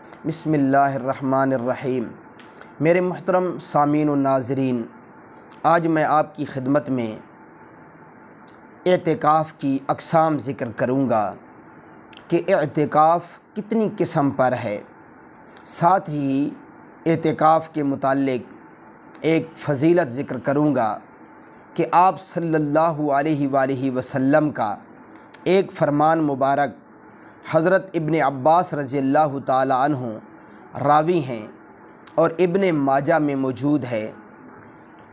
بسم اللہ الرحمن الرحیم۔ میرے محترم سامعین و ناظرین، آج میں آپ کی خدمت میں اعتکاف کی اقسام ذکر کروں گا کہ اعتکاف کتنی قسم پر ہے۔ ساتھ ہی اعتکاف کے متعلق ایک فضیلت ذکر کروں گا کہ آپ صلی اللہ علیہ وآلہ وسلم کا ایک فرمان مبارک حضرت ابن عباس رضی اللہ تعالی عنہ راوی ہیں اور ابن ماجہ میں موجود ہے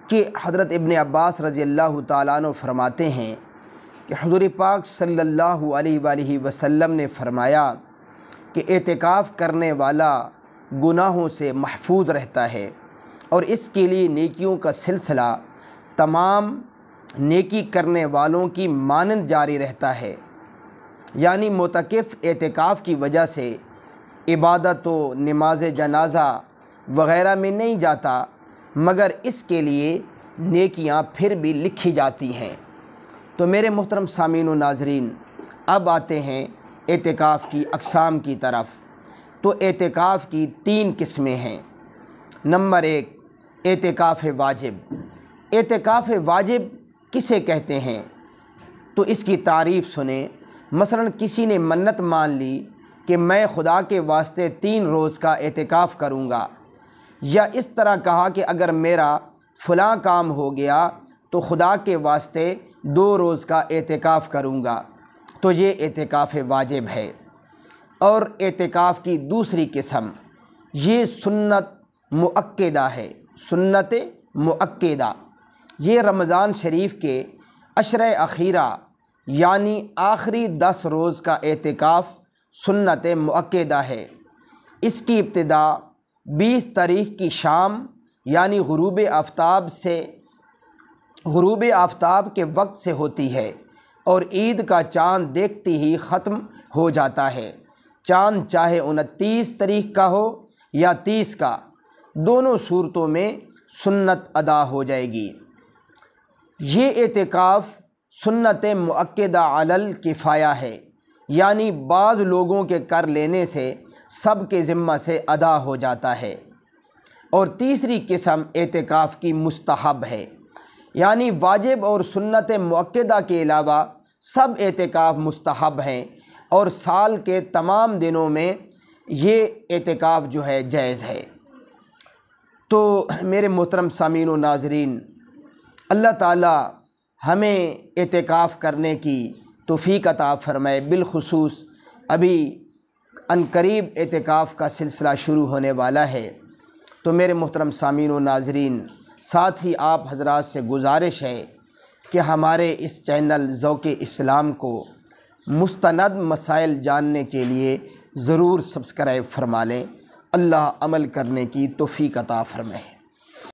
کہ حضرت ابن عباس رضی اللہ تعالیٰ عنہ فرماتے ہیں کہ حضور پاک صلی اللہ علیہ وآلہ وسلم نے فرمایا کہ اعتکاف کرنے والا گناہوں سے محفوظ رہتا ہے اور اس کے لیے نیکیوں کا سلسلہ تمام نیکی کرنے والوں کی مانند جاری رہتا ہے۔ یعنی معتکف اعتکاف کی وجہ سے عبادت و نماز جنازہ وغیرہ میں نہیں جاتا، مگر اس کے لیے نیکیاں پھر بھی لکھی جاتی ہیں۔ تو میرے محترم سامعین و ناظرین، اب آتے ہیں اعتکاف کی اقسام کی طرف۔ تو اعتکاف کی 3 قسمیں ہیں۔ نمبر 1، اعتکاف واجب۔ اعتکاف واجب کسے کہتے ہیں؟ تو اس کی تعریف سنیں۔ مثلاً کسی نے منت مان لی کہ میں خدا کے واسطے 3 روز کا اعتکاف کروں گا، یا اس طرح کہا کہ اگر میرا فلاں کام ہو گیا تو خدا کے واسطے 2 روز کا اعتکاف کروں گا، تو یہ اعتکاف واجب ہے۔ اور اعتکاف کی دوسری قسم یہ سنت مؤکدہ ہے۔ سنت مؤکدہ یہ رمضان شریف کے عشرۂ اخیرہ یعنی آخری 10 روز کا اعتکاف سنت مؤکدہ ہے۔ اس کی ابتدا 20 تاریخ کی شام یعنی غروب آفتاب کے وقت سے ہوتی ہے اور عید کا چاند دیکھتے ہی ختم ہو جاتا ہے۔ چاند چاہے 29 تاریخ کا ہو یا 30 کا، دونوں صورتوں میں سنت ادا ہو جائے گی۔ یہ اعتکاف سنت مؤکدہ علی الکفایہ ہے، یعنی بعض لوگوں کے کر لینے سے سب کے ذمہ سے ادا ہو جاتا ہے۔ اور تیسری قسم اعتکاف کی مستحب ہے، یعنی واجب اور سنت مؤکدہ کے علاوہ سب اعتکاف مستحب ہیں اور سال کے تمام دنوں میں یہ اعتکاف جو ہے جائز ہے۔ تو میرے محترم سامعین و ناظرین، اللہ تعالی ہمیں اعتکاف کرنے کی توفیق عطا فرمائے۔ بالخصوص ابھی عنقریب اعتکاف کا سلسلہ شروع ہونے والا ہے۔ تو میرے محترم سامعین و ناظرین، ساتھ ہی آپ حضرات سے گزارش ہے کہ ہمارے اس چینل ذوق اسلام کو مستند مسائل جاننے کے لیے ضرور سبسکرائب فرما لیں۔ اللہ عمل کرنے کی توفیق عطا فرمائے۔